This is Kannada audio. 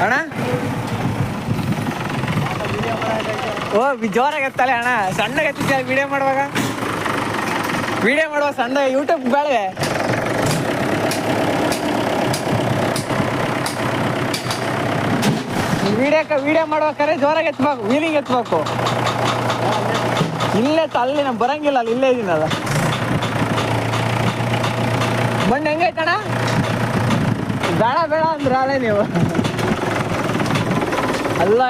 ಅಣ್ಣ ಓ ಜೋರಾಗಿ ಎತ್ತಲೆ ಅಣ್ಣ, ಸಣ್ಣಗೆ ಎತ್ತಿದ್ದೆ ವಿಡಿಯೋ ಮಾಡುವಾಗ ಸಣ್ಣ ಯೂಟ್ಯೂಬ್ ಬೇಳೆ. ವಿಡಿಯೋ ಮಾಡ್ಬೇಕಾದ್ರೆ ಜೋರಾಗಿ ಎತ್ತಬೇಕು, ವೀಲಿಂಗ್ ಎತ್ತಬೇಕು. ಇಲ್ಲೇ ಅಲ್ಲಿ ನಮ್ಗೆ ಬರಂಗಿಲ್ಲ, ಅಲ್ಲಿ ಇಲ್ಲೇ ಇದೀನಲ್ಲ. ಮಣ್ಣು ಹೆಂಗೈತಣ್ಣ? ಬೇಡ ಅಂದ್ರೆ ಅಲ್ಲೇ ನೀವು ಅಲ್ಲ